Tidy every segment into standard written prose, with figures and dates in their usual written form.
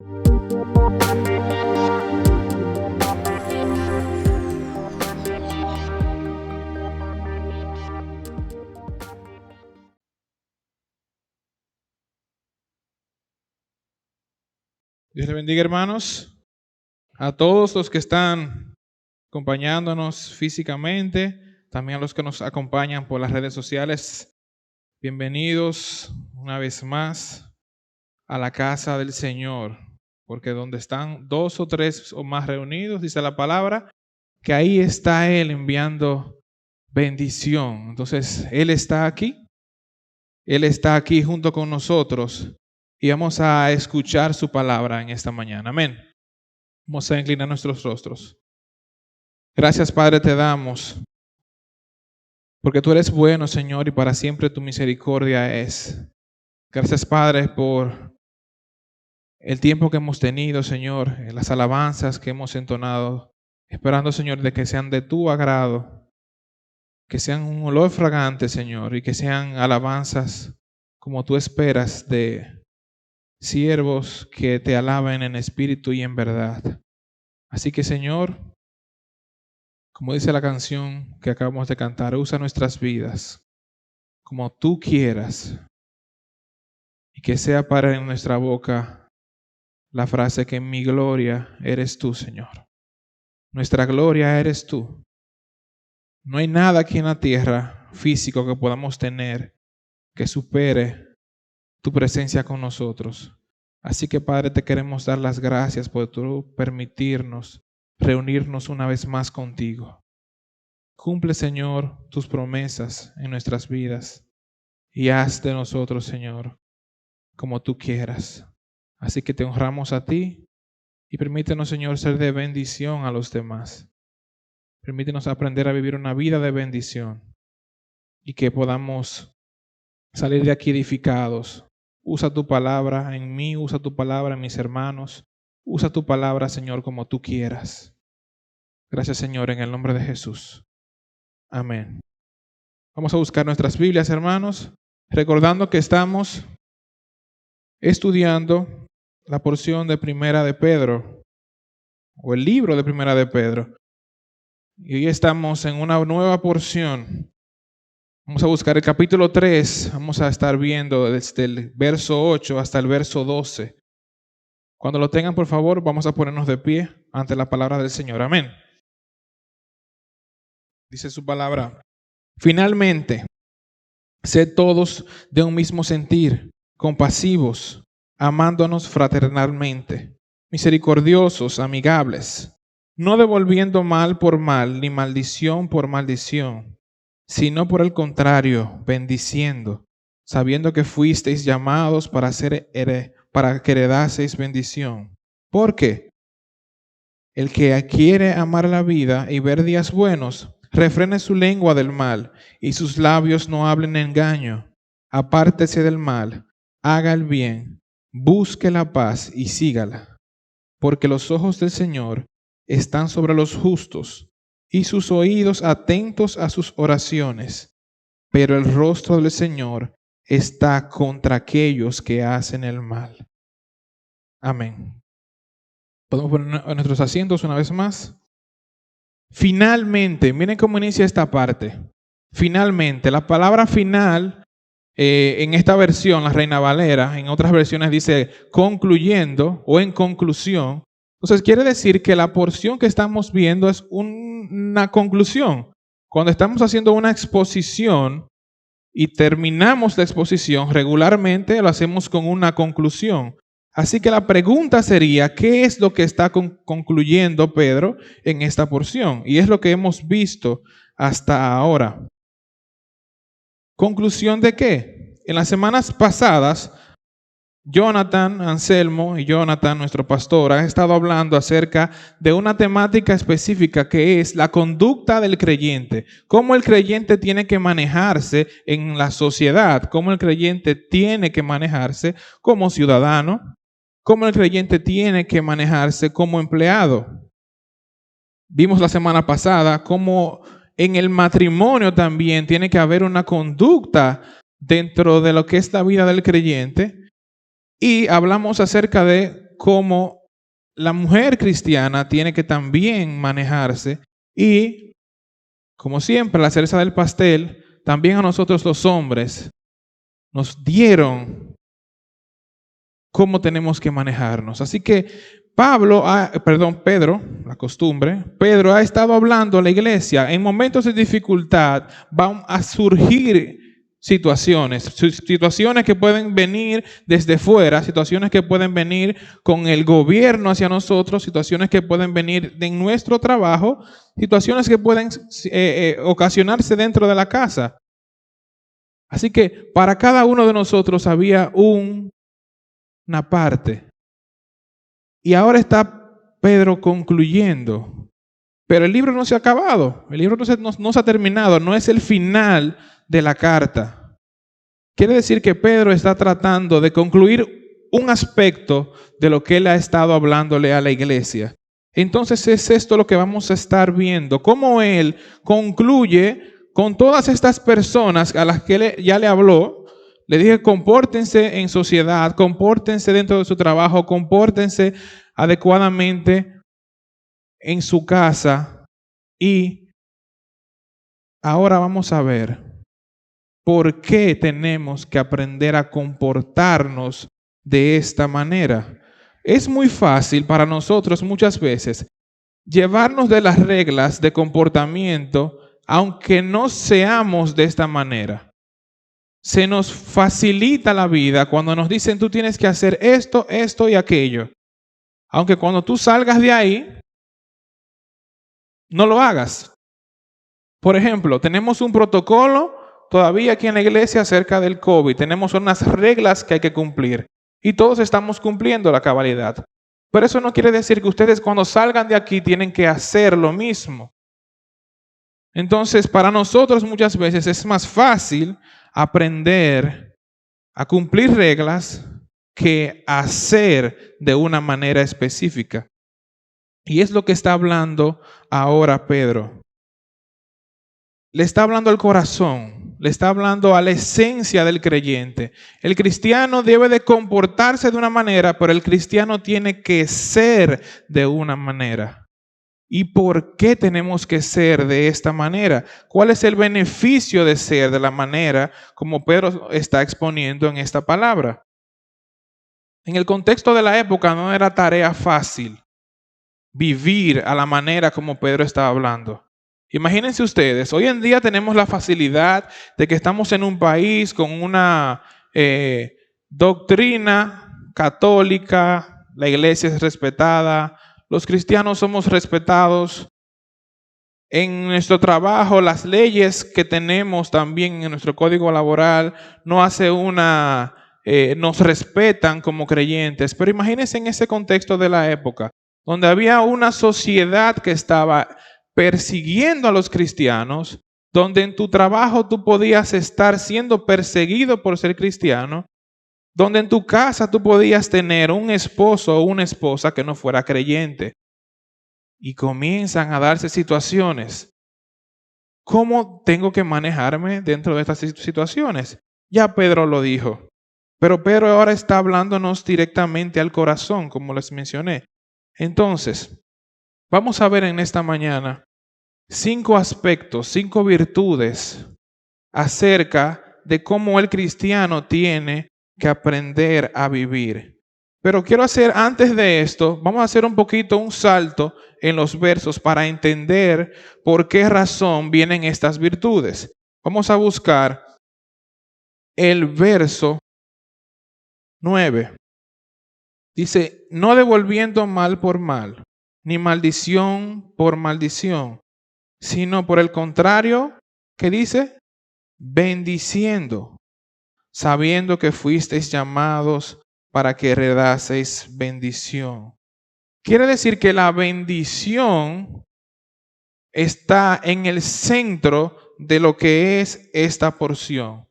Dios le bendiga, hermanos, a todos los que están acompañándonos físicamente, también a los que nos acompañan por las redes sociales. Bienvenidos una vez más a la casa del Señor, porque donde están 2 o 3 o más reunidos, dice la palabra, que ahí está Él enviando bendición. Entonces, Él está aquí junto con nosotros. Y vamos a escuchar su palabra en esta mañana. Amén. Vamos a inclinar nuestros rostros. Gracias, Padre, te damos, porque tú eres bueno, Señor, y para siempre tu misericordia es. Gracias, Padre, por el tiempo que hemos tenido, Señor, las alabanzas que hemos entonado, esperando, Señor, de que sean de tu agrado, que sean un olor fragante, Señor, y que sean alabanzas como tú esperas de siervos que te alaben en espíritu y en verdad. Así que, Señor, como dice la canción que acabamos de cantar, usa nuestras vidas como tú quieras y que sea para en nuestra boca la frase que mi gloria eres tú, Señor. Nuestra gloria eres tú. No hay nada aquí en la tierra físico que podamos tener que supere tu presencia con nosotros. Así que, Padre, te queremos dar las gracias por tu permitirnos reunirnos una vez más contigo. Cumple, Señor, tus promesas en nuestras vidas y haz de nosotros, Señor, como tú quieras. Así que te honramos a ti y permítenos, Señor, ser de bendición a los demás. Permítenos aprender a vivir una vida de bendición y que podamos salir de aquí edificados. Usa tu palabra en mí, usa tu palabra en mis hermanos. Usa tu palabra, Señor, como tú quieras. Gracias, Señor, en el nombre de Jesús. Amén. Vamos a buscar nuestras Biblias, hermanos, recordando que estamos estudiando la porción de Primera de Pedro, o el libro de Primera de Pedro. Y hoy estamos en una nueva porción. Vamos a buscar el capítulo 3, vamos a estar viendo desde el verso 8 hasta el verso 12. Cuando lo tengan, por favor, vamos a ponernos de pie ante la palabra del Señor. Amén. Dice su palabra: finalmente, sed todos de un mismo sentir, compasivos, amándonos fraternalmente, misericordiosos, amigables, no devolviendo mal por mal, ni maldición por maldición, sino por el contrario, bendiciendo, sabiendo que fuisteis llamados para que heredaseis bendición. Porque el que quiere amar la vida y ver días buenos, refrene su lengua del mal, y sus labios no hablen engaño. Apártese del mal, haga el bien, busque la paz y sígala. Porque los ojos del Señor están sobre los justos, y sus oídos atentos a sus oraciones. Pero el rostro del Señor está contra aquellos que hacen el mal. Amén. Podemos poner a nuestros asientos una vez más. Finalmente, miren cómo inicia esta parte. Finalmente, la palabra final en esta versión, la Reina Valera, en otras versiones dice concluyendo o en conclusión. Entonces quiere decir que la porción que estamos viendo es una conclusión. Cuando estamos haciendo una exposición y terminamos la exposición, regularmente lo hacemos con una conclusión. Así que la pregunta sería, ¿qué es lo que está concluyendo Pedro en esta porción? Y es lo que hemos visto hasta ahora. ¿Conclusión de qué? En las semanas pasadas, Jonathan Anselmo y Jonathan, nuestro pastor, han estado hablando acerca de una temática específica que es la conducta del creyente. Cómo el creyente tiene que manejarse en la sociedad, cómo el creyente tiene que manejarse como ciudadano, cómo el creyente tiene que manejarse como empleado. Vimos la semana pasada cómo en el matrimonio también tiene que haber una conducta dentro de lo que es la vida del creyente. Y hablamos acerca de cómo la mujer cristiana tiene que también manejarse y, como siempre, la cereza del pastel, también a nosotros los hombres nos dieron cómo tenemos que manejarnos. Así que Pedro, la costumbre, Pedro ha estado hablando a la iglesia. En momentos de dificultad van a surgir situaciones que pueden venir desde fuera, situaciones que pueden venir con el gobierno hacia nosotros, situaciones que pueden venir de nuestro trabajo, situaciones que pueden ocasionarse dentro de la casa. Así que para cada uno de nosotros había una parte. Y ahora está Pedro concluyendo. Pero el libro no se ha acabado. El libro no se ha terminado. No es el final de la carta. Quiere decir que Pedro está tratando de concluir un aspecto de lo que él ha estado hablándole a la iglesia. Entonces es esto lo que vamos a estar viendo. Cómo él concluye con todas estas personas a las que él ya le habló. Le dije, compórtense en sociedad, compórtense dentro de su trabajo, compórtense adecuadamente en su casa. Y ahora vamos a ver por qué tenemos que aprender a comportarnos de esta manera. Es muy fácil para nosotros muchas veces llevarnos de las reglas de comportamiento, aunque no seamos de esta manera. Se nos facilita la vida cuando nos dicen tú tienes que hacer esto, esto y aquello. Aunque cuando tú salgas de ahí, no lo hagas. Por ejemplo, tenemos un protocolo todavía aquí en la iglesia acerca del COVID. Tenemos unas reglas que hay que cumplir. Y todos estamos cumpliendo la cabalidad. Pero eso no quiere decir que ustedes cuando salgan de aquí tienen que hacer lo mismo. Entonces, para nosotros muchas veces es más fácil aprender a cumplir reglas que hacer de una manera específica. Y es lo que está hablando ahora Pedro. Le está hablando al corazón, le está hablando a la esencia del creyente. El cristiano debe de comportarse de una manera, pero el cristiano tiene que ser de una manera. ¿Y por qué tenemos que ser de esta manera? ¿Cuál es el beneficio de ser de la manera como Pedro está exponiendo en esta palabra? En el contexto de la época no era tarea fácil vivir a la manera como Pedro estaba hablando. Imagínense ustedes, hoy en día tenemos la facilidad de que estamos en un país con una doctrina católica, la iglesia es respetada, los cristianos somos respetados. En nuestro trabajo, las leyes que tenemos también en nuestro código laboral nos respetan como creyentes. Pero imagínense en ese contexto de la época, donde había una sociedad que estaba persiguiendo a los cristianos, donde en tu trabajo tú podías estar siendo perseguido por ser cristiano, donde en tu casa tú podías tener un esposo o una esposa que no fuera creyente. Y comienzan a darse situaciones. ¿Cómo tengo que manejarme dentro de estas situaciones? Ya Pedro lo dijo. Pero Pedro ahora está hablándonos directamente al corazón, como les mencioné. Entonces, vamos a ver en esta mañana 5 aspectos, 5 virtudes acerca de cómo el cristiano tiene que aprender a vivir. Pero quiero hacer, antes de esto, vamos a hacer un salto en los versos para entender por qué razón vienen estas virtudes. Vamos a buscar el verso 9. Dice, no devolviendo mal por mal, ni maldición por maldición, sino por el contrario, ¿qué dice? Bendiciendo, sabiendo que fuisteis llamados para que heredaseis bendición. Quiere decir que la bendición está en el centro de lo que es esta porción.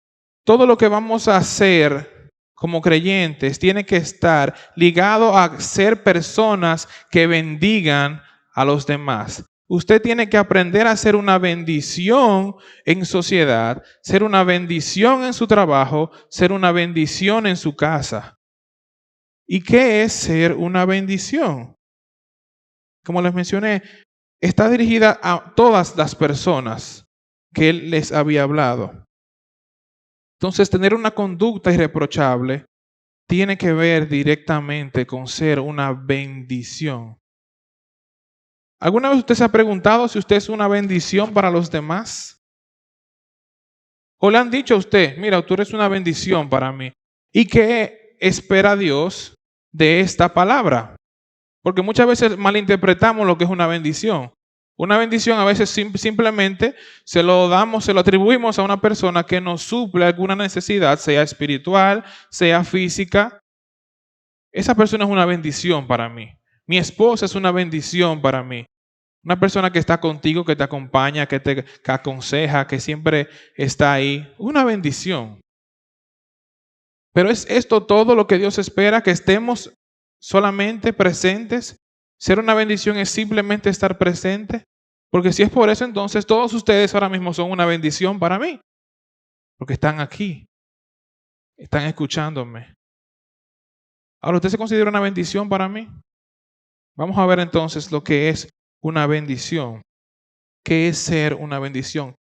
Todo lo que vamos a hacer como creyentes tiene que estar ligado a ser personas que bendigan a los demás. Usted tiene que aprender a ser una bendición en sociedad, ser una bendición en su trabajo, ser una bendición en su casa. ¿Y qué es ser una bendición? Como les mencioné, está dirigida a todas las personas que Él les había hablado. Entonces, tener una conducta irreprochable tiene que ver directamente con ser una bendición. ¿Alguna vez usted se ha preguntado si usted es una bendición para los demás? ¿O le han dicho a usted, mira, tú eres una bendición para mí? ¿Y qué espera Dios de esta palabra? Porque muchas veces malinterpretamos lo que es una bendición. Una bendición a veces simplemente se lo damos, se lo atribuimos a una persona que nos suple alguna necesidad, sea espiritual, sea física. Esa persona es una bendición para mí. Mi esposa es una bendición para mí. Una persona que está contigo, que te acompaña, que te aconseja, que siempre está ahí. Una bendición. Pero ¿es esto todo lo que Dios espera? ¿Que estemos solamente presentes? ¿Ser una bendición es simplemente estar presente? Porque si es por eso, entonces todos ustedes ahora mismo son una bendición para mí. Porque están aquí. Están escuchándome. Ahora, ¿usted se considera una bendición para mí? Vamos a ver entonces lo que es una bendición. ¿Qué es ser una bendición?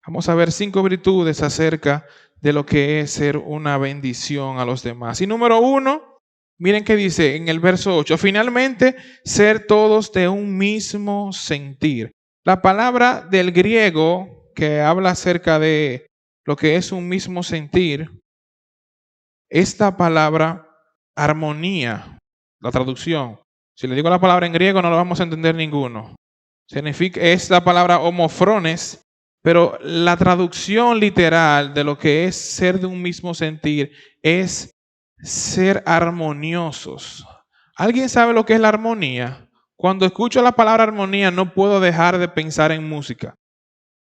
Vamos a ver 5 virtudes acerca de lo que es ser una bendición a los demás. Y número 1, miren qué dice en el verso 8. Finalmente, ser todos de un mismo sentir. La palabra del griego que habla acerca de lo que es un mismo sentir, esta palabra armonía, la traducción. Si le digo la palabra en griego no lo vamos a entender ninguno. Es la palabra homofrones, pero la traducción literal de lo que es ser de un mismo sentir es ser armoniosos. ¿Alguien sabe lo que es la armonía? Cuando escucho la palabra armonía no puedo dejar de pensar en música.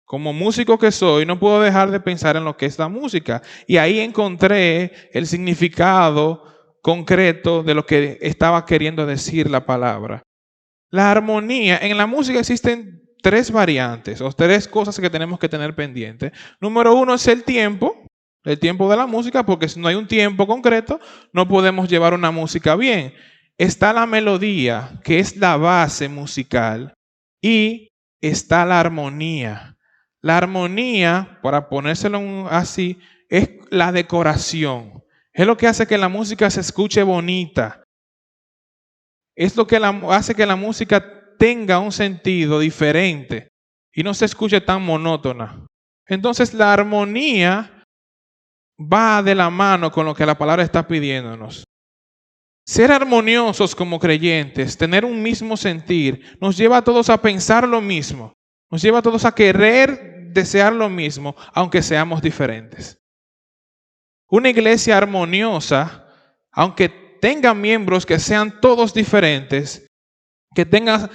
Como músico que soy, no puedo dejar de pensar en lo que es la música. Y ahí encontré el significado concreto de lo que estaba queriendo decir la palabra. La armonía, en la música existen 3 variantes o 3 cosas que tenemos que tener pendientes. Número 1 es el tiempo de la música, porque si no hay un tiempo concreto, no podemos llevar una música bien. Está la melodía, que es la base musical, y está la armonía. La armonía, para ponérselo así, es la decoración. Es lo que hace que la música se escuche bonita. Es lo que hace que la música tenga un sentido diferente y no se escuche tan monótona. Entonces la armonía va de la mano con lo que la palabra está pidiéndonos. Ser armoniosos como creyentes, tener un mismo sentir, nos lleva a todos a pensar lo mismo. Nos lleva a todos a querer desear lo mismo, aunque seamos diferentes. Una iglesia armoniosa, aunque tenga miembros que sean todos diferentes, que tengan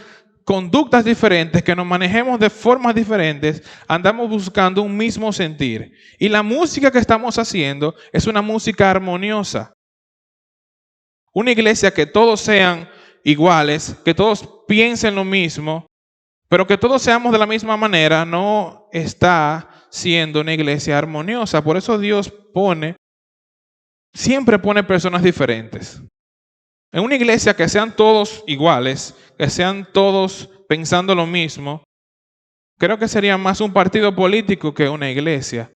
conductas diferentes, que nos manejemos de formas diferentes, andamos buscando un mismo sentir. Y la música que estamos haciendo es una música armoniosa. Una iglesia que todos sean iguales, que todos piensen lo mismo, pero que todos seamos de la misma manera, no está siendo una iglesia armoniosa. Por eso Dios siempre pone personas diferentes. En una iglesia que sean todos iguales, que sean todos pensando lo mismo, creo que sería más un partido político que una iglesia.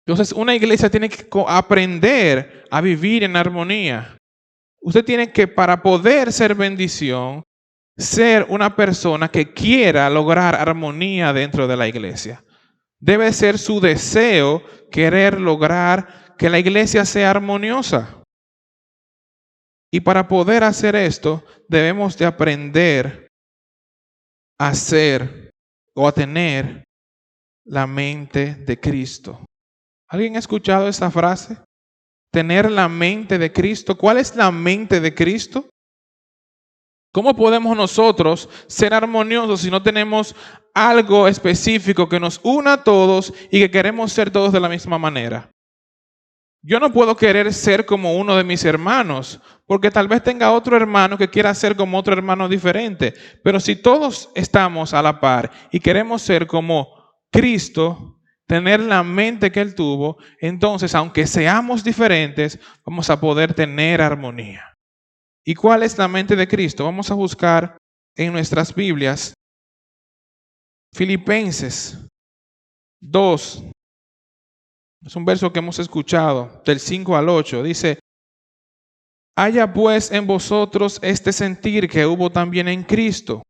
Entonces, una iglesia tiene que aprender a vivir en armonía. Usted tiene que, para poder ser bendición, ser una persona que quiera lograr armonía dentro de la iglesia. Debe ser su deseo querer lograr que la iglesia sea armoniosa. Y para poder hacer esto, debemos de aprender a ser o a tener la mente de Cristo. ¿Alguien ha escuchado esa frase? Tener la mente de Cristo. ¿Cuál es la mente de Cristo? ¿Cómo podemos nosotros ser armoniosos si no tenemos algo específico que nos una a todos y que queremos ser todos de la misma manera? Yo no puedo querer ser como uno de mis hermanos, porque tal vez tenga otro hermano que quiera ser como otro hermano diferente. Pero si todos estamos a la par y queremos ser como Cristo, tener la mente que Él tuvo, entonces, aunque seamos diferentes, vamos a poder tener armonía. ¿Y cuál es la mente de Cristo? Vamos a buscar en nuestras Biblias Filipenses 2. Es un verso que hemos escuchado, del 5 al 8. Dice: haya pues en vosotros este sentir que hubo también en Cristo.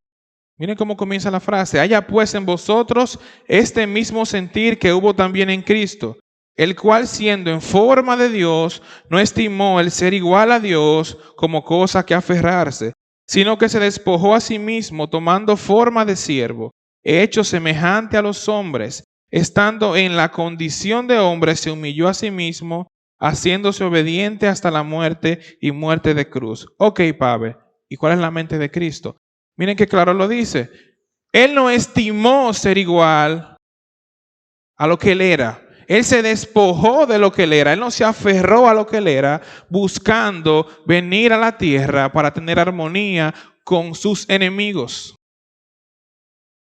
Miren cómo comienza la frase. Haya pues en vosotros este mismo sentir que hubo también en Cristo, el cual siendo en forma de Dios, no estimó el ser igual a Dios como cosa que aferrarse, sino que se despojó a sí mismo, tomando forma de siervo, hecho semejante a los hombres, estando en la condición de hombre, se humilló a sí mismo, haciéndose obediente hasta la muerte y muerte de cruz. Ok, Pablo, ¿y cuál es la mente de Cristo? Miren que claro lo dice. Él no estimó ser igual a lo que Él era. Él se despojó de lo que Él era. Él no se aferró a lo que Él era, buscando venir a la tierra para tener armonía con sus enemigos.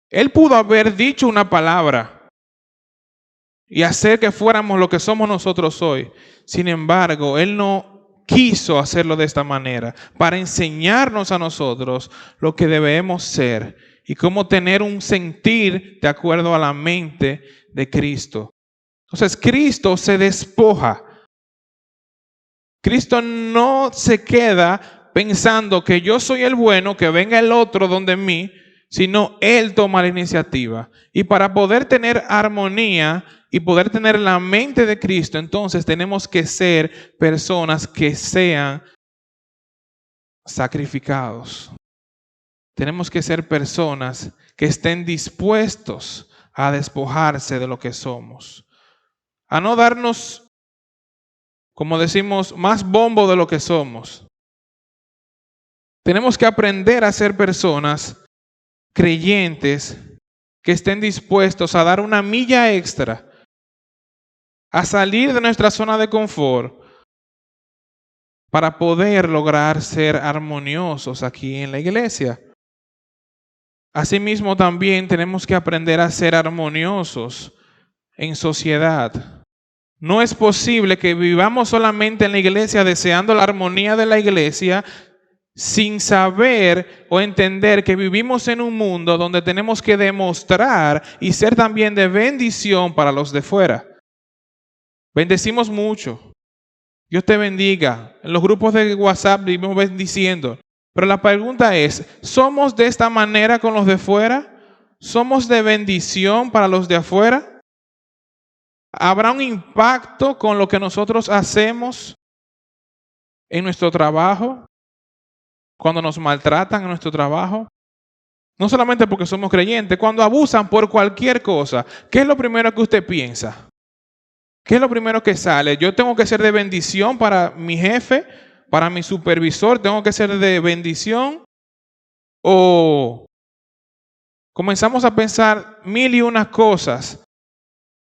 Él pudo haber dicho una palabra y hacer que fuéramos lo que somos nosotros hoy. Sin embargo, Él no quiso hacerlo de esta manera, para enseñarnos a nosotros lo que debemos ser y cómo tener un sentir de acuerdo a la mente de Cristo. Entonces, Cristo se despoja. Cristo no se queda pensando que yo soy el bueno, que venga el otro donde mí, sino Él toma la iniciativa. Y para poder tener armonía y poder tener la mente de Cristo, entonces tenemos que ser personas que sean sacrificados. Tenemos que ser personas que estén dispuestos a despojarse de lo que somos. A no darnos, como decimos, más bombo de lo que somos. Tenemos que aprender a ser personas creyentes que estén dispuestos a dar una milla extra, a salir de nuestra zona de confort para poder lograr ser armoniosos aquí en la iglesia. Asimismo, también tenemos que aprender a ser armoniosos en sociedad. No es posible que vivamos solamente en la iglesia deseando la armonía de la iglesia sin saber o entender que vivimos en un mundo donde tenemos que demostrar y ser también de bendición para los de fuera. Bendecimos mucho. Dios te bendiga. En los grupos de WhatsApp vivimos bendiciendo. Pero la pregunta es, ¿somos de esta manera con los de fuera? ¿Somos de bendición para los de afuera? ¿Habrá un impacto con lo que nosotros hacemos en nuestro trabajo? Cuando nos maltratan en nuestro trabajo, no solamente porque somos creyentes, cuando abusan por cualquier cosa, ¿qué es lo primero que usted piensa? ¿Qué es lo primero que sale? Yo tengo que ser de bendición para mi jefe, para mi supervisor, tengo que ser de bendición. O comenzamos a pensar mil y unas cosas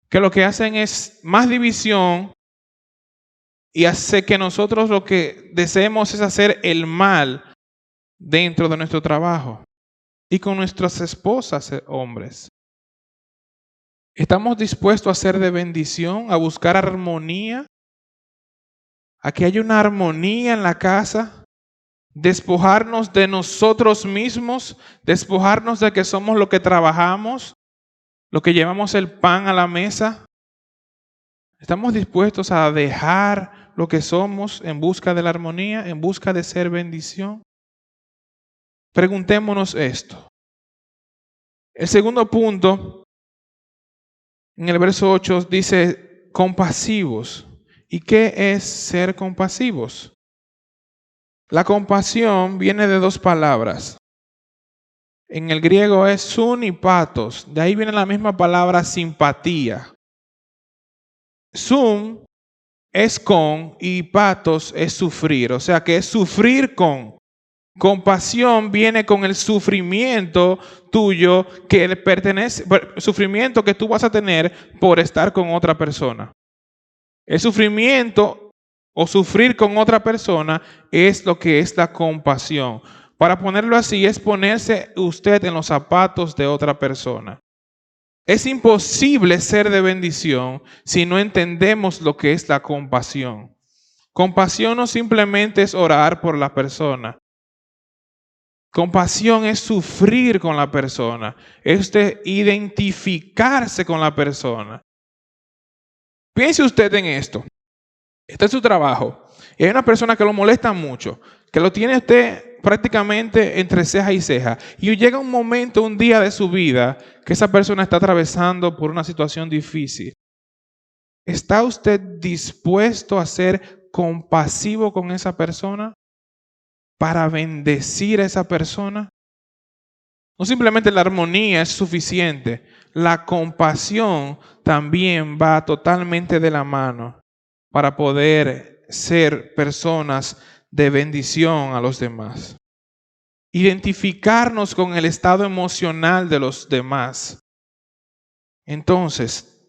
que lo que hacen es más división y hace que nosotros lo que deseemos es hacer el mal dentro de nuestro trabajo y con nuestras esposas, hombres. ¿Estamos dispuestos a ser de bendición, a buscar armonía? ¿A que haya una armonía en la casa? ¿Despojarnos de nosotros mismos? ¿Despojarnos de que somos lo que trabajamos? ¿Lo que llevamos el pan a la mesa? ¿Estamos dispuestos a dejar lo que somos en busca de la armonía, en busca de ser bendición? Preguntémonos esto. El segundo punto, en el verso 8, dice compasivos. ¿Y qué es ser compasivos? La compasión viene de dos palabras. En el griego es sun y patos. De ahí viene la misma palabra simpatía. Sun es con y patos es sufrir. O sea que es sufrir con. Compasión viene con el sufrimiento tuyo que le pertenece, sufrimiento que tú vas a tener por estar con otra persona. El sufrimiento o sufrir con otra persona es lo que es la compasión. Para ponerlo así, es ponerse usted en los zapatos de otra persona. Es imposible ser de bendición si no entendemos lo que es la compasión. Compasión no simplemente es orar por la persona. Compasión es sufrir con la persona, es de identificarse con la persona. Piense usted en esto. Este es su trabajo. Y hay una persona que lo molesta mucho, que lo tiene usted prácticamente entre ceja y ceja. Y llega un momento, un día de su vida, que esa persona está atravesando por una situación difícil. ¿Está usted dispuesto a ser compasivo con esa persona para bendecir a esa persona? No simplemente la armonía es suficiente, la compasión también va totalmente de la mano para poder ser personas de bendición a los demás. Identificarnos con el estado emocional de los demás. Entonces,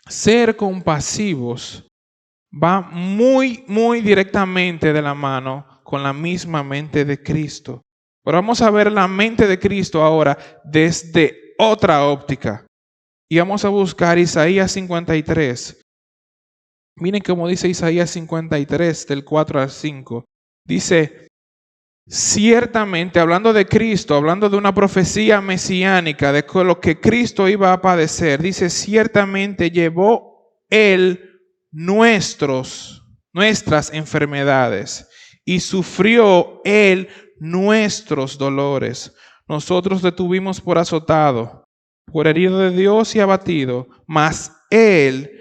ser compasivos va muy directamente de la mano con la misma mente de Cristo. Pero vamos a ver la mente de Cristo ahora desde otra óptica. Y vamos a buscar Isaías 53. Miren cómo dice Isaías 53, del 4 al 5. Dice, ciertamente, hablando de Cristo, hablando de una profecía mesiánica, de lo que Cristo iba a padecer, dice, ciertamente llevó Él nuestras enfermedades y sufrió Él nuestros dolores. Nosotros le tuvimos por azotado, por herido de Dios y abatido, mas Él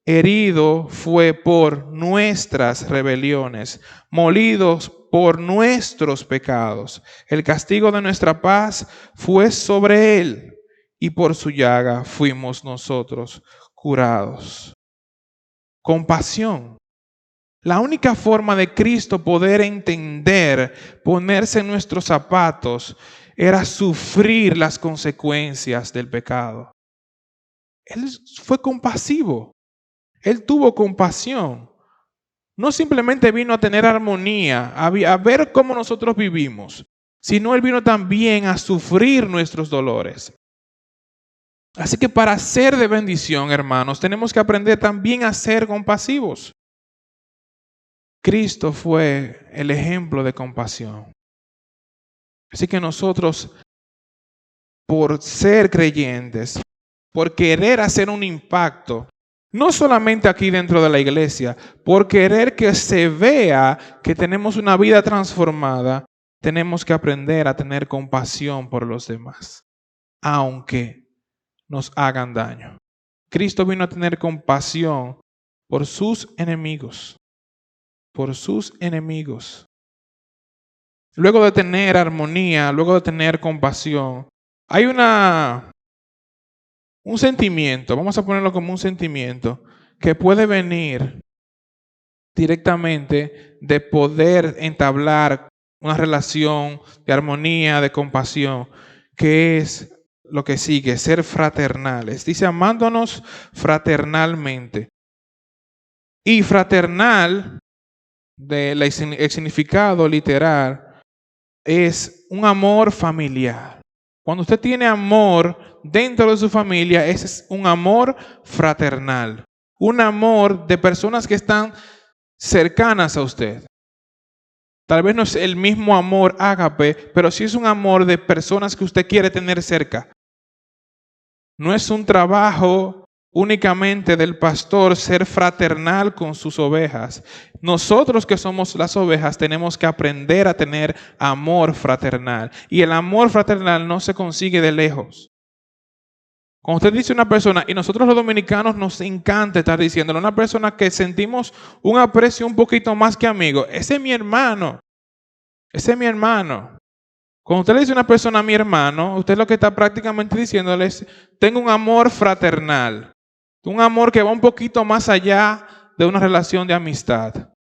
herido fue por nuestras rebeliones, molidos por nuestros pecados. El castigo de nuestra paz fue sobre Él, y por su llaga fuimos nosotros curados. Compasión. La única forma de Cristo poder entender, ponerse en nuestros zapatos, era sufrir las consecuencias del pecado. Él fue compasivo. Él tuvo compasión. No simplemente vino a tener armonía, a ver cómo nosotros vivimos, sino Él vino también a sufrir nuestros dolores. Así que para ser de bendición, hermanos, tenemos que aprender también a ser compasivos. Cristo fue el ejemplo de compasión. Así que nosotros, por ser creyentes, por querer hacer un impacto, no solamente aquí dentro de la iglesia, por querer que se vea que tenemos una vida transformada, tenemos que aprender a tener compasión por los demás, aunque nos hagan daño. Cristo vino a tener compasión por sus enemigos, por sus enemigos. Luego de tener armonía, luego de tener compasión, hay un sentimiento, vamos a ponerlo como un sentimiento, que puede venir directamente de poder entablar una relación de armonía, de compasión, que es lo que sigue, ser fraternales. Dice, amándonos fraternalmente. Y fraternal, el significado literal, es un amor familiar. Cuando usted tiene amor dentro de su familia, ese es un amor fraternal. Un amor de personas que están cercanas a usted. Tal vez no es el mismo amor ágape, pero sí es un amor de personas que usted quiere tener cerca. No es un trabajo únicamente del pastor ser fraternal con sus ovejas. Nosotros que somos las ovejas tenemos que aprender a tener amor fraternal. Y el amor fraternal no se consigue de lejos. Cuando usted dice una persona, y nosotros los dominicanos nos encanta estar diciéndole a una persona que sentimos un aprecio un poquito más que amigo, ese es mi hermano, ese es mi hermano. Cuando usted le dice a una persona mi hermano, usted lo que está prácticamente diciéndole es, tengo un amor fraternal, un amor que va un poquito más allá de una relación de amistad.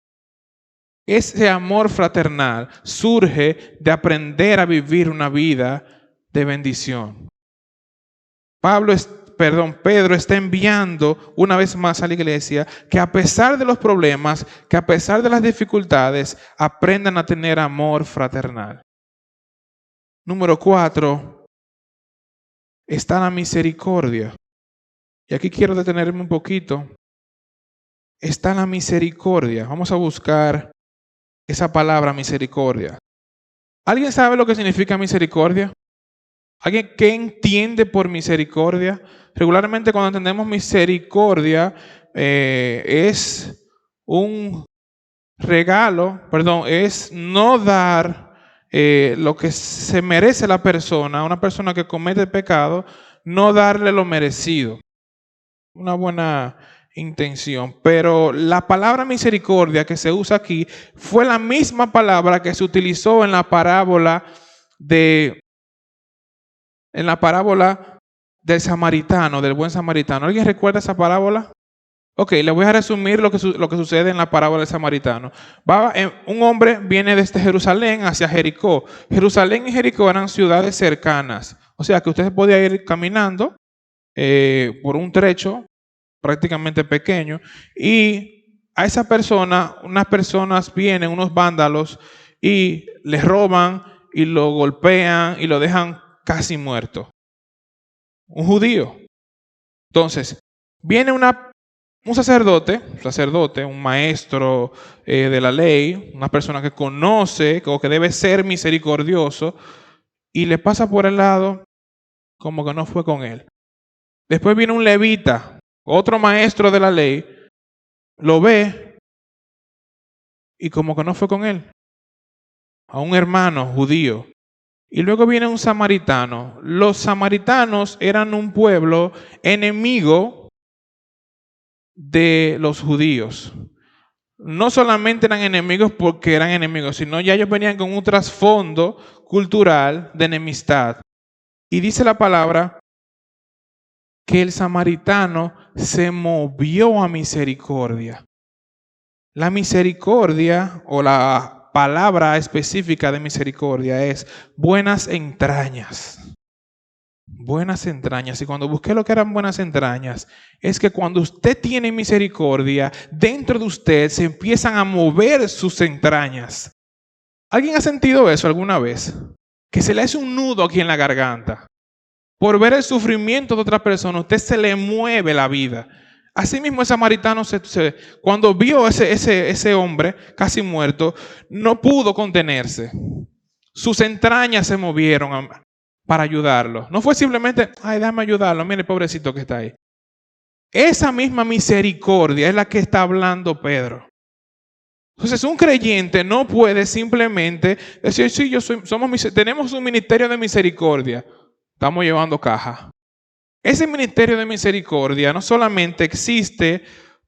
Ese amor fraternal surge de aprender a vivir una vida de bendición. Pedro está enviando una vez más a la iglesia que a pesar de los problemas, que a pesar de las dificultades, aprendan a tener amor fraternal. Número 4, está la misericordia. Y aquí quiero detenerme un poquito. Está la misericordia. Vamos a buscar esa palabra misericordia. ¿Alguien sabe lo que significa misericordia? ¿Alguien que entiende por misericordia? Regularmente cuando entendemos misericordia es un regalo, es no dar lo que se merece la persona, una persona que comete pecado, no darle lo merecido. Una buena intención, pero la palabra misericordia que se usa aquí fue la misma palabra que se utilizó en la parábola del samaritano, del buen samaritano. ¿Alguien recuerda esa parábola? Ok, le voy a resumir lo que sucede en la parábola del samaritano. Un hombre viene desde Jerusalén hacia Jericó. Jerusalén y Jericó eran ciudades cercanas. O sea que usted podía ir caminando por un trecho prácticamente pequeño. Y a esa persona, unas personas vienen, unos vándalos, y le roban y lo golpean y lo dejan casi muerto. Un judío. Entonces, viene un sacerdote, un maestro de la ley, una persona que conoce o que debe ser misericordioso, y le pasa por el lado como que no fue con él. Después viene un levita, otro maestro de la ley, lo ve y como que no fue con él. A un hermano judío. Y luego viene un samaritano. Los samaritanos eran un pueblo enemigo de los judíos. No solamente eran enemigos porque eran enemigos, sino ya ellos venían con un trasfondo cultural de enemistad. Y dice la palabra que el samaritano se movió a misericordia. La misericordia o la palabra específica de misericordia es buenas entrañas. Buenas entrañas. Y cuando busqué lo que eran buenas entrañas, es que cuando usted tiene misericordia, dentro de usted se empiezan a mover sus entrañas. ¿Alguien ha sentido eso alguna vez? Que se le hace un nudo aquí en la garganta. Por ver el sufrimiento de otra persona, usted se le mueve la vida. Asimismo, el samaritano, cuando vio ese hombre casi muerto, no pudo contenerse. Sus entrañas se movieron para ayudarlo. No fue simplemente, ay, déjame ayudarlo, mire el pobrecito que está ahí. Esa misma misericordia es la que está hablando Pedro. Entonces, un creyente no puede simplemente decir, sí, tenemos un ministerio de misericordia. Estamos llevando caja. Ese ministerio de misericordia no solamente existe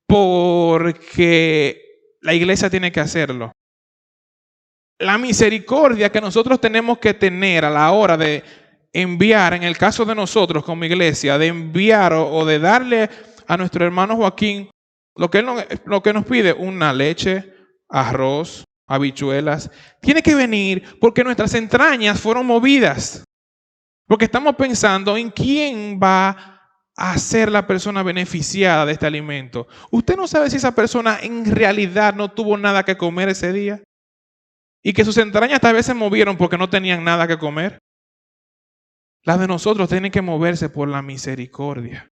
porque la iglesia tiene que hacerlo. La misericordia que nosotros tenemos que tener a la hora de enviar, en el caso de nosotros como iglesia, de enviar o de darle a nuestro hermano Joaquín lo que nos pide, una leche, arroz, habichuelas, tiene que venir porque nuestras entrañas fueron movidas. Porque estamos pensando en quién va a ser la persona beneficiada de este alimento. Usted no sabe si esa persona en realidad no tuvo nada que comer ese día. Y que sus entrañas tal vez se movieron porque no tenían nada que comer. Las de nosotros tienen que moverse por la misericordia.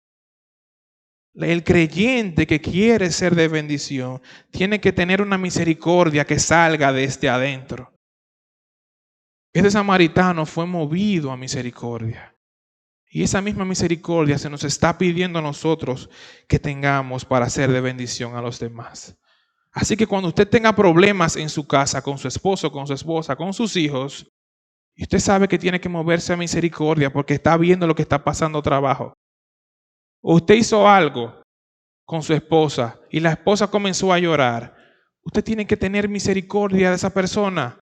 El creyente que quiere ser de bendición tiene que tener una misericordia que salga desde adentro. Ese samaritano fue movido a misericordia. Y esa misma misericordia se nos está pidiendo a nosotros que tengamos para ser de bendición a los demás. Así que cuando usted tenga problemas en su casa, con su esposo, con su esposa, con sus hijos, y usted sabe que tiene que moverse a misericordia porque está viendo lo que está pasando trabajo. O usted hizo algo con su esposa y la esposa comenzó a llorar. Usted tiene que tener misericordia de esa persona.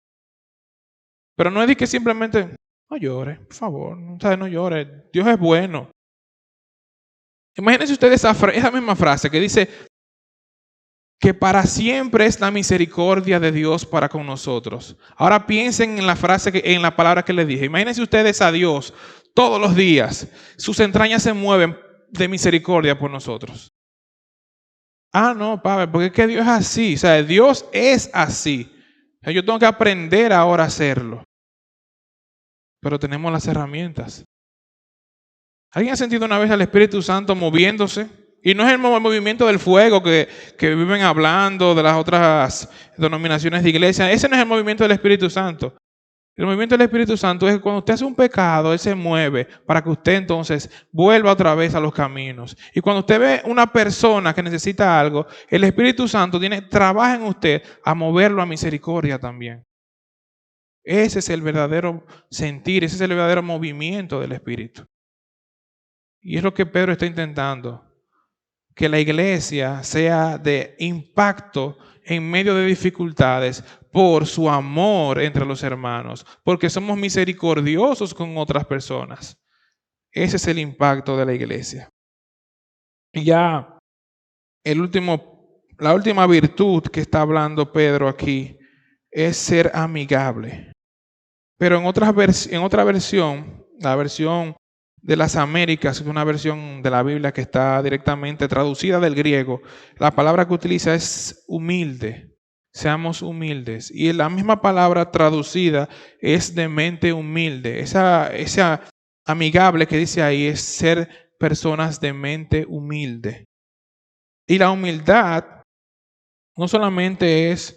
Pero no es de que simplemente, no llore, por favor, no llore, Dios es bueno. Imagínense ustedes esa misma frase que dice que para siempre es la misericordia de Dios para con nosotros. Ahora piensen en la frase, en la palabra que les dije. Imagínense ustedes a Dios todos los días. Sus entrañas se mueven de misericordia por nosotros. Ah, no, Pablo, porque es que Dios es así. O sea, Dios es así. O sea, yo tengo que aprender ahora a hacerlo. Pero tenemos las herramientas. ¿Alguien ha sentido una vez al Espíritu Santo moviéndose? Y no es el movimiento del fuego que viven hablando de las otras denominaciones de iglesia. Ese no es el movimiento del Espíritu Santo. El movimiento del Espíritu Santo es cuando usted hace un pecado, Él se mueve para que usted entonces vuelva otra vez a los caminos. Y cuando usted ve una persona que necesita algo, el Espíritu Santo trabaja en usted a moverlo a misericordia también. Ese es el verdadero sentir, ese es el verdadero movimiento del Espíritu. Y es lo que Pedro está intentando, que la iglesia sea de impacto en medio de dificultades por su amor entre los hermanos, porque somos misericordiosos con otras personas. Ese es el impacto de la iglesia. Y ya la última virtud que está hablando Pedro aquí es ser amigable. Pero en otra versión, la versión de las Américas, una versión de la Biblia que está directamente traducida del griego, la palabra que utiliza es humilde. Seamos humildes. Y la misma palabra traducida es de mente humilde. Esa amigable que dice ahí es ser personas de mente humilde. Y la humildad no solamente es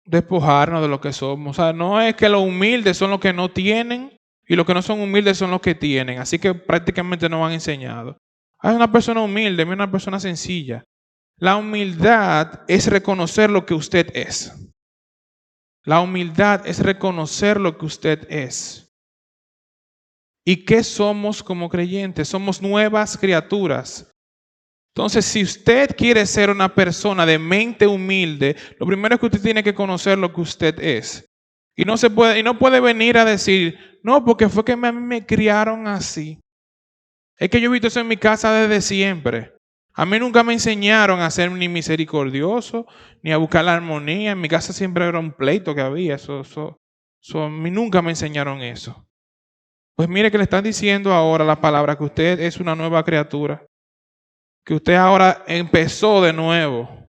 despojarnos de lo que somos. O sea, no es que los humildes son los que no tienen y los que no son humildes son los que tienen. Así que prácticamente no han enseñado. Hay una persona humilde, una persona sencilla. La humildad es reconocer lo que usted es. La humildad es reconocer lo que usted es. ¿Y qué somos como creyentes? Somos nuevas criaturas. Entonces, si usted quiere ser una persona de mente humilde, lo primero es que usted tiene que conocer lo que usted es. Y no puede venir a decir, no, porque fue que me criaron así. Es que yo he visto eso en mi casa desde siempre. A mí nunca me enseñaron a ser ni misericordioso, ni a buscar la armonía. En mi casa siempre era un pleito que había. A mí nunca me enseñaron eso. Pues mire que le están diciendo ahora la palabra que usted es una nueva criatura. Que usted ahora empezó de nuevo.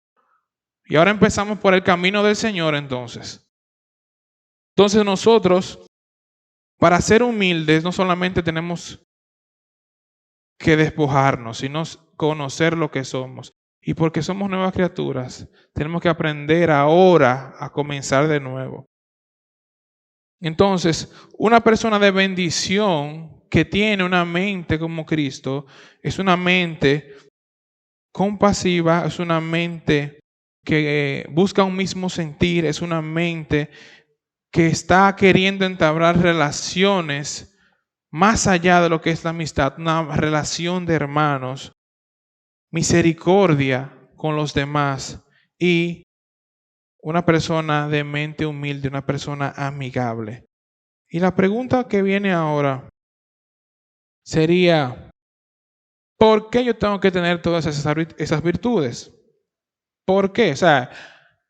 Y ahora empezamos por el camino del Señor entonces. Entonces nosotros, para ser humildes, no solamente tenemos que despojarnos, sino conocer lo que somos. Y porque somos nuevas criaturas, tenemos que aprender ahora a comenzar de nuevo. Entonces, una persona de bendición que tiene una mente como Cristo, es una mente compasiva, es una mente que busca un mismo sentir, es una mente que está queriendo entablar relaciones más allá de lo que es la amistad, una relación de hermanos, misericordia con los demás y una persona de mente humilde, una persona amigable. Y la pregunta que viene ahora sería, ¿por qué yo tengo que tener todas esas virtudes? ¿Por qué? O sea,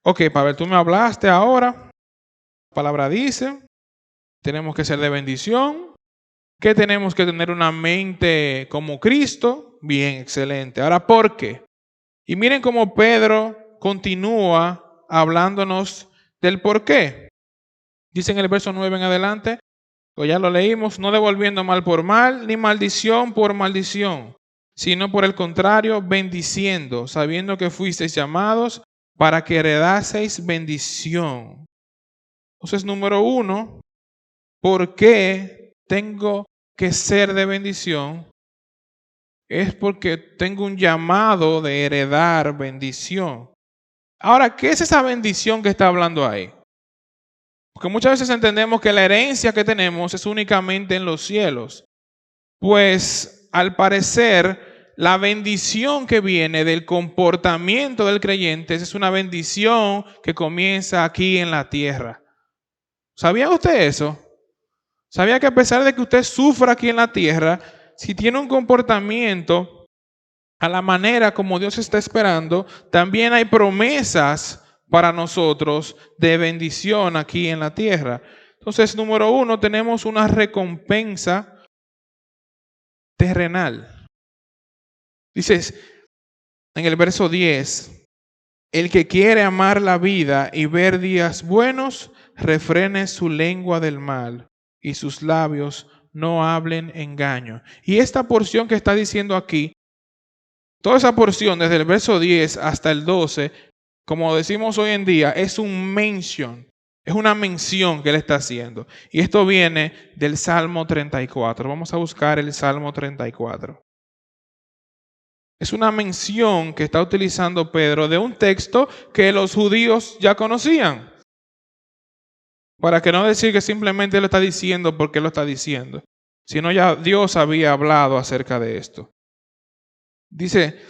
ok, Pavel, tú me hablaste ahora, la palabra dice, tenemos que ser de bendición, que tenemos que tener una mente como Cristo. Bien, excelente. Ahora, ¿por qué? Y miren cómo Pedro continúa hablándonos del por qué. Dice en el verso 9 en adelante, pues ya lo leímos, no devolviendo mal por mal, ni maldición por maldición, sino por el contrario, bendiciendo, sabiendo que fuisteis llamados para que heredaseis bendición. Entonces, número 1, ¿por qué tengo que ser de bendición? Es porque tengo un llamado de heredar bendición. Ahora, ¿qué es esa bendición que está hablando ahí? Porque muchas veces entendemos que la herencia que tenemos es únicamente en los cielos. Pues, al parecer, la bendición que viene del comportamiento del creyente es una bendición que comienza aquí en la tierra. ¿Sabía usted eso? ¿Sabía que a pesar de que usted sufra aquí en la tierra, si tiene un comportamiento a la manera como Dios está esperando, también hay promesas para nosotros de bendición aquí en la tierra? Entonces, número 1, tenemos una recompensa terrenal. Dices en el verso 10, el que quiere amar la vida y ver días buenos, refrene su lengua del mal y sus labios no hablen engaño. Y esta porción que está diciendo aquí, toda esa porción desde el verso 10 hasta el 12, como decimos hoy en día, es un mention, es una mención que él está haciendo. Y esto viene del Salmo 34. Vamos a buscar el Salmo 34. Es una mención que está utilizando Pedro de un texto que los judíos ya conocían. Para que no decir que simplemente lo está diciendo porque lo está diciendo, sino ya Dios había hablado acerca de esto. Dice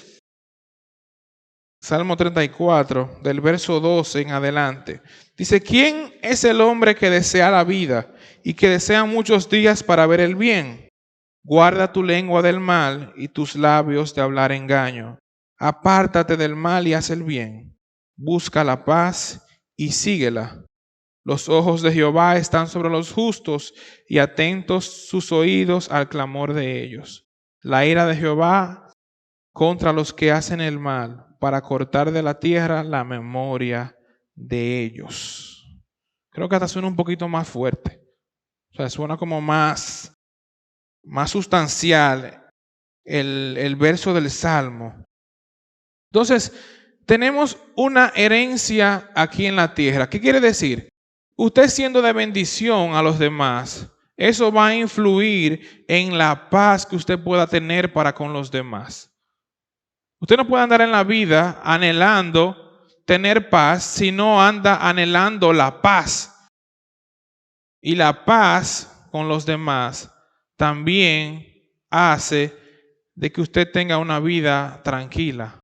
Salmo 34, del verso 12 en adelante. Dice, ¿quién es el hombre que desea la vida y que desea muchos días para ver el bien? Guarda tu lengua del mal y tus labios de hablar engaño. Apártate del mal y haz el bien. Busca la paz y síguela. Los ojos de Jehová están sobre los justos y atentos sus oídos al clamor de ellos. La ira de Jehová contra los que hacen el mal, para cortar de la tierra la memoria de ellos. Creo que hasta suena un poquito más fuerte. O sea, suena como más sustancial el verso del Salmo. Entonces, tenemos una herencia aquí en la tierra. ¿Qué quiere decir? Usted siendo de bendición a los demás, eso va a influir en la paz que usted pueda tener para con los demás. Usted no puede andar en la vida anhelando tener paz si no anda anhelando la paz. Y la paz con los demás también hace de que usted tenga una vida tranquila.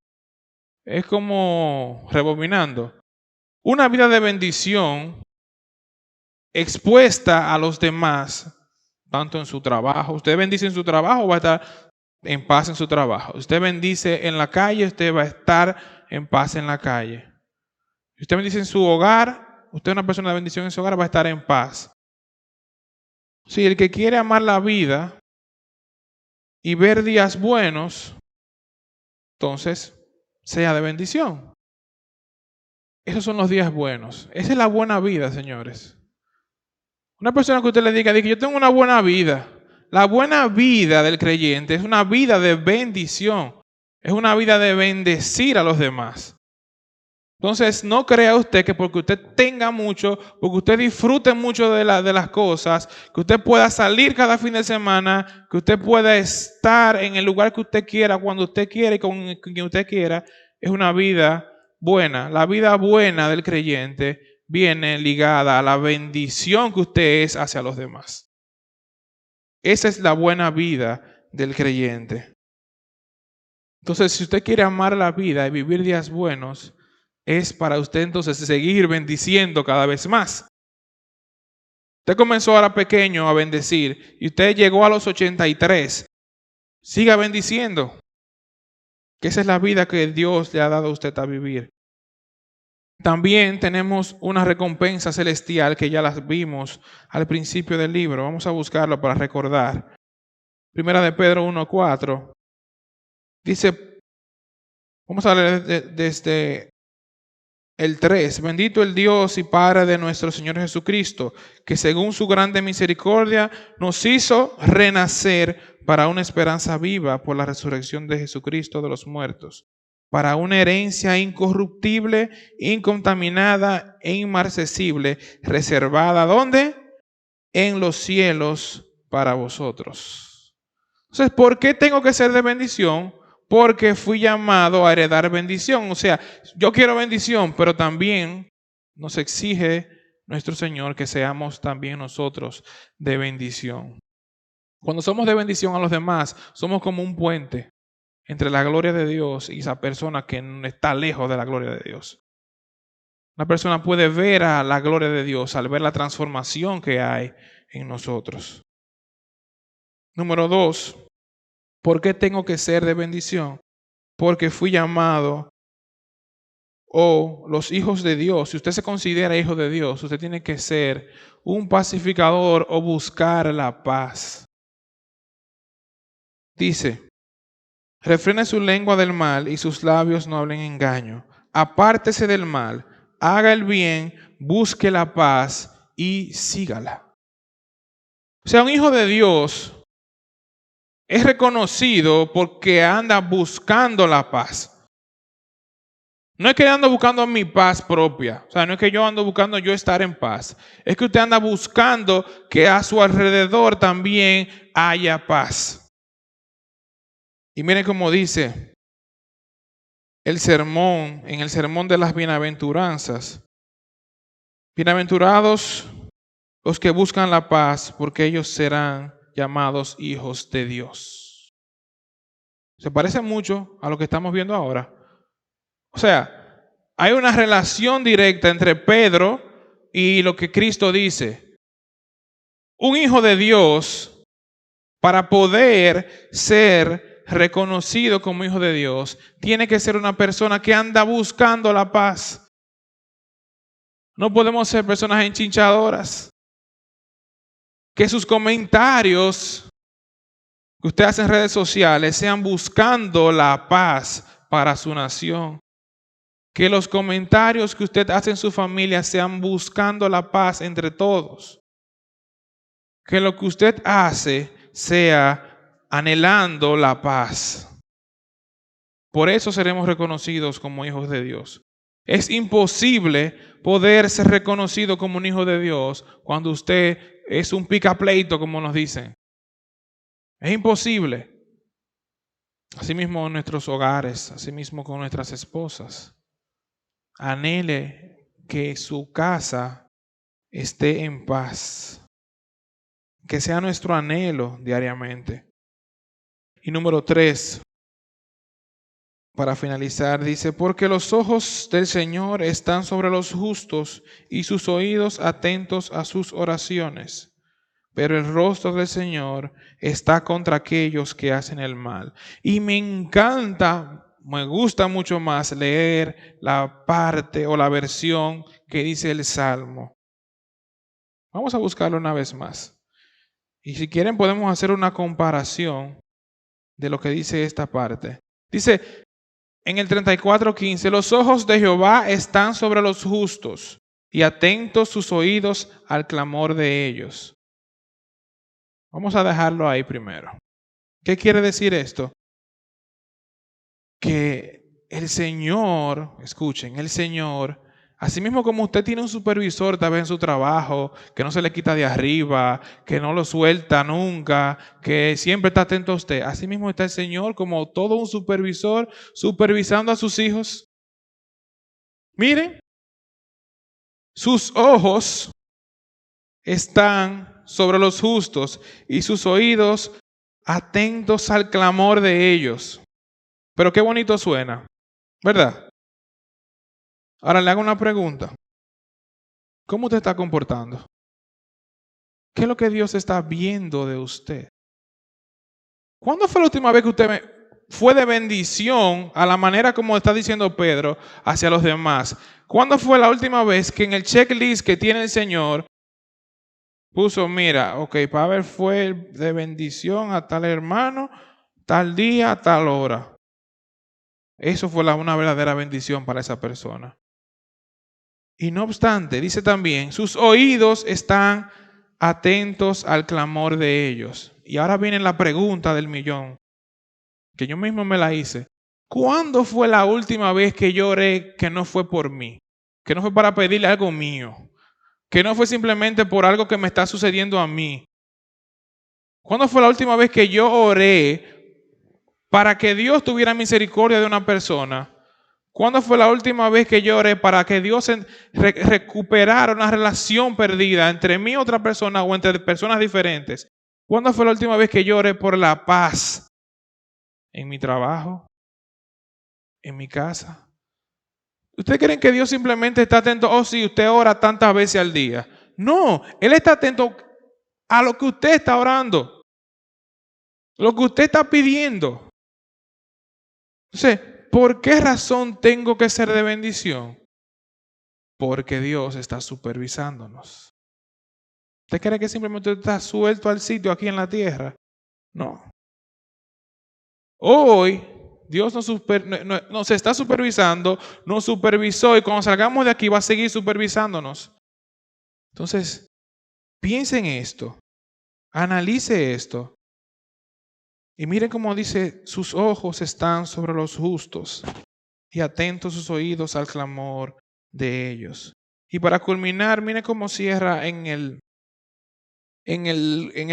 Es como rebobinando. Una vida de bendición expuesta a los demás, tanto en su trabajo. Usted bendice en su trabajo, va a estar en paz en su trabajo. Usted bendice en la calle, usted va a estar en paz en la calle. Si usted bendice en su hogar, usted es una persona de bendición en su hogar, va a estar en paz. Si el que quiere amar la vida y ver días buenos, entonces sea de bendición. Esos son los días buenos. Esa es la buena vida, señores. Una persona que usted le diga que yo tengo una buena vida. La buena vida del creyente es una vida de bendición. Es una vida de bendecir a los demás. Entonces, no crea usted que porque usted tenga mucho, porque usted disfrute mucho de las cosas, que usted pueda salir cada fin de semana, que usted pueda estar en el lugar que usted quiera, cuando usted quiera y con quien usted quiera, es una vida buena. La vida buena del creyente viene ligada a la bendición que usted es hacia los demás. Esa es la buena vida del creyente. Entonces, si usted quiere amar la vida y vivir días buenos, es para usted entonces seguir bendiciendo cada vez más. Usted comenzó ahora pequeño a bendecir y usted llegó a los 83. Siga bendiciendo. Que esa es la vida que Dios le ha dado a usted a vivir. También tenemos una recompensa celestial que ya las vimos al principio del libro. Vamos a buscarlo para recordar. Primera de Pedro 1:4. Dice, vamos a leer desde el 3, bendito el Dios y Padre de nuestro Señor Jesucristo, que según su grande misericordia nos hizo renacer para una esperanza viva por la resurrección de Jesucristo de los muertos, para una herencia incorruptible, incontaminada e inmarcesible, reservada, ¿dónde? En los cielos para vosotros. Entonces, ¿por qué tengo que ser de bendición? Porque fui llamado a heredar bendición. O sea, yo quiero bendición, pero también nos exige nuestro Señor que seamos también nosotros de bendición. Cuando somos de bendición a los demás, somos como un puente entre la gloria de Dios y esa persona que está lejos de la gloria de Dios. Una persona puede ver a la gloria de Dios al ver la transformación que hay en nosotros. Número 2. ¿Por qué tengo que ser de bendición? Porque fui llamado, los hijos de Dios. Si usted se considera hijo de Dios, usted tiene que ser un pacificador o buscar la paz. Dice, refrene su lengua del mal y sus labios no hablen engaño. Apártese del mal, haga el bien, busque la paz y sígala. O sea, un hijo de Dios es reconocido porque anda buscando la paz. No es que ando buscando mi paz propia. O sea, no es que yo ando buscando yo estar en paz. Es que usted anda buscando que a su alrededor también haya paz. Y miren cómo dice el sermón, en el sermón de las bienaventuranzas. Bienaventurados los que buscan la paz, porque ellos serán llamados hijos de Dios. Se parece mucho a lo que estamos viendo ahora. O sea, hay una relación directa entre Pedro y lo que Cristo dice. Un hijo de Dios, para poder ser reconocido como hijo de Dios, tiene que ser una persona que anda buscando la paz. No podemos ser personas enchinchadoras. Que sus comentarios que usted hace en redes sociales sean buscando la paz para su nación. Que los comentarios que usted hace en su familia sean buscando la paz entre todos. Que lo que usted hace sea anhelando la paz. Por eso seremos reconocidos como hijos de Dios. Es imposible poder ser reconocido como un hijo de Dios cuando usted es un picapleito, como nos dicen. Es imposible. Asimismo en nuestros hogares, asimismo con nuestras esposas. Anhele que su casa esté en paz. Que sea nuestro anhelo diariamente. Y número 3, para finalizar, dice, porque los ojos del Señor están sobre los justos y sus oídos atentos a sus oraciones. Pero el rostro del Señor está contra aquellos que hacen el mal. Y me encanta, me gusta mucho más leer la parte o la versión que dice el Salmo. Vamos a buscarlo una vez más. Y si quieren podemos hacer una comparación de lo que dice esta parte. Dice en el 34:15, los ojos de Jehová están sobre los justos y atentos sus oídos al clamor de ellos. Vamos a dejarlo ahí primero. ¿Qué quiere decir esto? Que el Señor, escuchen, el Señor, así mismo como usted tiene un supervisor tal vez en su trabajo, que no se le quita de arriba, que no lo suelta nunca, que siempre está atento a usted, así mismo está el Señor como todo un supervisor supervisando a sus hijos. Miren, sus ojos están sobre los justos y sus oídos atentos al clamor de ellos. Pero qué bonito suena, ¿verdad? Ahora le hago una pregunta. ¿Cómo usted está comportando? ¿Qué es lo que Dios está viendo de usted? ¿Cuándo fue la última vez que usted fue de bendición a la manera como está diciendo Pedro hacia los demás? ¿Cuándo fue la última vez que en el checklist que tiene el Señor puso, mira, ok, Pablo fue de bendición a tal hermano, tal día, tal hora? Eso fue una verdadera bendición para esa persona. Y no obstante, dice también, sus oídos están atentos al clamor de ellos. Y ahora viene la pregunta del millón, que yo mismo me la hice. ¿Cuándo fue la última vez que yo oré que no fue por mí? Que no fue para pedirle algo mío. Que no fue simplemente por algo que me está sucediendo a mí. ¿Cuándo fue la última vez que yo oré para que Dios tuviera misericordia de una persona? ¿Cuándo fue la última vez que yo oré para que Dios recuperara una relación perdida entre mí y otra persona o entre personas diferentes? ¿Cuándo fue la última vez que yo oré por la paz en mi trabajo, en mi casa? ¿Ustedes creen que Dios simplemente está atento? Oh, sí, usted ora tantas veces al día. No, Él está atento a lo que usted está orando, lo que usted está pidiendo. Entonces, ¿por qué razón tengo que ser de bendición? Porque Dios está supervisándonos. ¿Usted cree que simplemente está suelto al sitio aquí en la tierra? No. Hoy Dios nos está supervisando, nos supervisó y cuando salgamos de aquí va a seguir supervisándonos. Entonces, piensen esto. Analice esto. Y mire cómo dice, sus ojos están sobre los justos y atentos sus oídos al clamor de ellos. Y para culminar, mire cómo cierra en el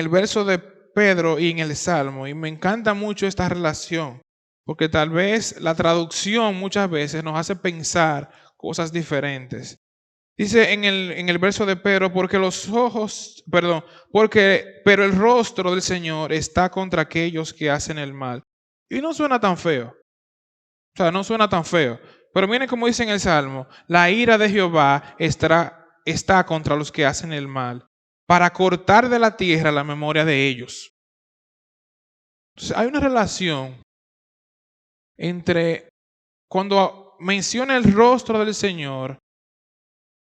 verso de Pedro y en el Salmo. Y me encanta mucho esta relación, porque tal vez la traducción muchas veces nos hace pensar cosas diferentes. Dice en el verso de Pedro, pero el rostro del Señor está contra aquellos que hacen el mal. Y no suena tan feo. O sea, no suena tan feo. Pero miren cómo dice en el Salmo, la ira de Jehová está contra los que hacen el mal, para cortar de la tierra la memoria de ellos. Entonces, hay una relación entre cuando menciona el rostro del Señor,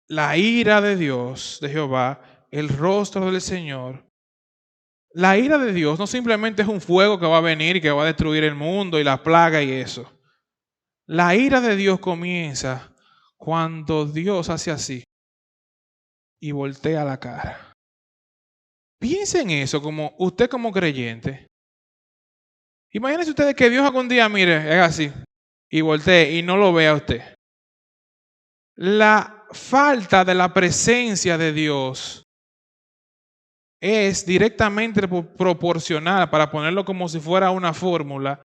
la ira de Dios, de Jehová, el rostro del Señor. La ira de Dios no simplemente es un fuego que va a venir y que va a destruir el mundo y la plaga y eso. La ira de Dios comienza cuando Dios hace así y voltea la cara. Piensen en eso como usted como creyente. Imagínense ustedes que Dios algún día, mire, es así y voltee y no lo vea usted. La falta de la presencia de Dios es directamente proporcional, para ponerlo como si fuera una fórmula,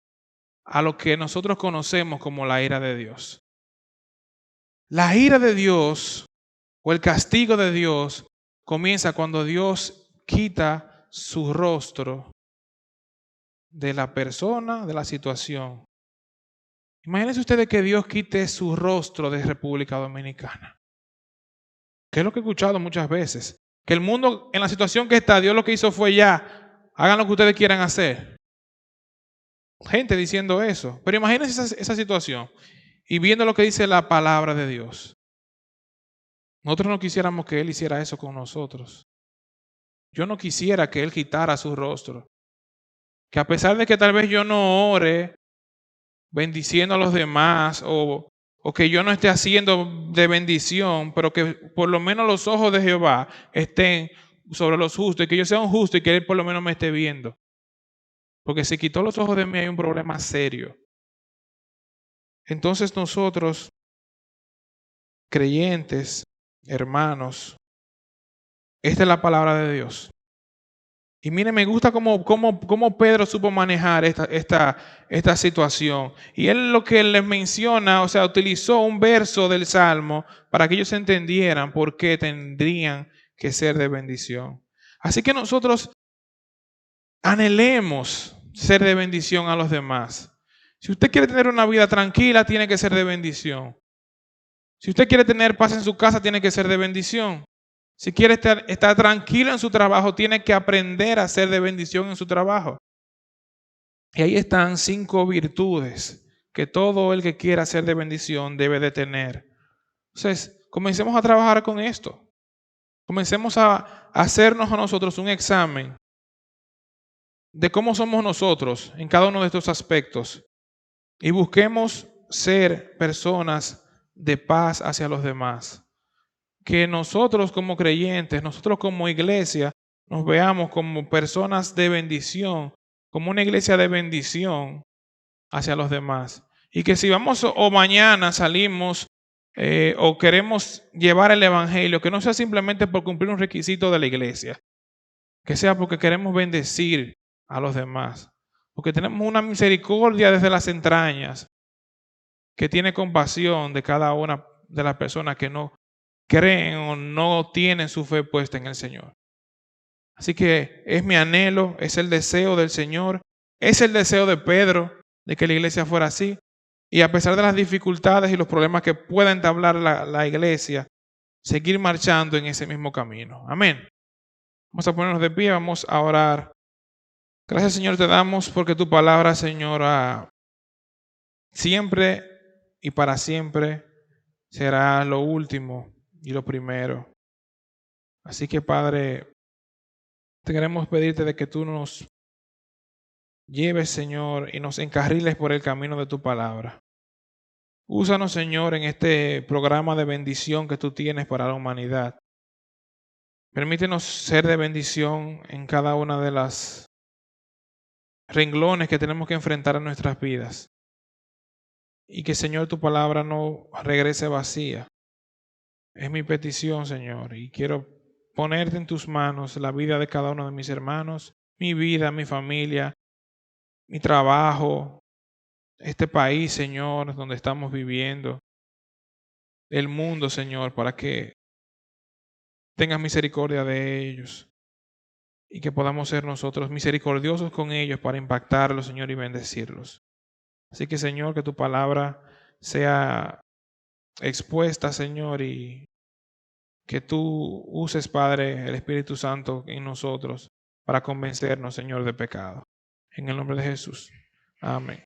a lo que nosotros conocemos como la ira de Dios. La ira de Dios o el castigo de Dios comienza cuando Dios quita su rostro de la persona, de la situación. Imagínense ustedes que Dios quite su rostro de República Dominicana. Que es lo que he escuchado muchas veces. Que el mundo, en la situación que está, Dios lo que hizo fue ya, hagan lo que ustedes quieran hacer. Gente diciendo eso. Pero imagínense esa situación y viendo lo que dice la palabra de Dios. Nosotros no quisiéramos que Él hiciera eso con nosotros. Yo no quisiera que Él quitara su rostro. Que a pesar de que tal vez yo no ore bendiciendo a los demás o que yo no esté haciendo de bendición, pero que por lo menos los ojos de Jehová estén sobre los justos y que yo sea un justo y que Él por lo menos me esté viendo. Porque si quitó los ojos de mí hay un problema serio. Entonces nosotros, creyentes, hermanos, esta es la palabra de Dios. Y mire, me gusta cómo Pedro supo manejar esta situación. Y él lo que les menciona, o sea, utilizó un verso del Salmo para que ellos entendieran por qué tendrían que ser de bendición. Así que nosotros anhelemos ser de bendición a los demás. Si usted quiere tener una vida tranquila, tiene que ser de bendición. Si usted quiere tener paz en su casa, tiene que ser de bendición. Si quiere estar tranquilo en su trabajo, tiene que aprender a ser de bendición en su trabajo. Y ahí están 5 virtudes que todo el que quiera ser de bendición debe de tener. Entonces, comencemos a trabajar con esto. Comencemos a hacernos a nosotros un examen de cómo somos nosotros en cada uno de estos aspectos. Y busquemos ser personas de paz hacia los demás. Que nosotros como creyentes, nosotros como iglesia, nos veamos como personas de bendición, como una iglesia de bendición hacia los demás. Y que si vamos o mañana salimos o queremos llevar el evangelio, que no sea simplemente por cumplir un requisito de la iglesia, que sea porque queremos bendecir a los demás, porque tenemos una misericordia desde las entrañas, que tiene compasión de cada una de las personas que no creen o no tienen su fe puesta en el Señor. Así que es mi anhelo, es el deseo del Señor, es el deseo de Pedro de que la iglesia fuera así. Y a pesar de las dificultades y los problemas que pueda entablar la iglesia, seguir marchando en ese mismo camino. Amén. Vamos a ponernos de pie, vamos a orar. Gracias, Señor, te damos porque tu palabra, Señor, siempre y para siempre será lo último y lo primero. Así que, Padre, te queremos pedirte de que tú nos lleves, Señor, y nos encarriles por el camino de tu palabra. Úsanos, Señor, en este programa de bendición que tú tienes para la humanidad. Permítenos ser de bendición en cada una de las renglones que tenemos que enfrentar en nuestras vidas. Y que, Señor, tu palabra no regrese vacía. Es mi petición, Señor, y quiero ponerte en tus manos la vida de cada uno de mis hermanos, mi vida, mi familia, mi trabajo, este país, Señor, donde estamos viviendo, el mundo, Señor, para que tengas misericordia de ellos y que podamos ser nosotros misericordiosos con ellos para impactarlos, Señor, y bendecirlos. Así que, Señor, que tu palabra sea expuesta, Señor, y que tú uses, Padre, el Espíritu Santo en nosotros para convencernos, Señor, de pecado. En el nombre de Jesús. Amén.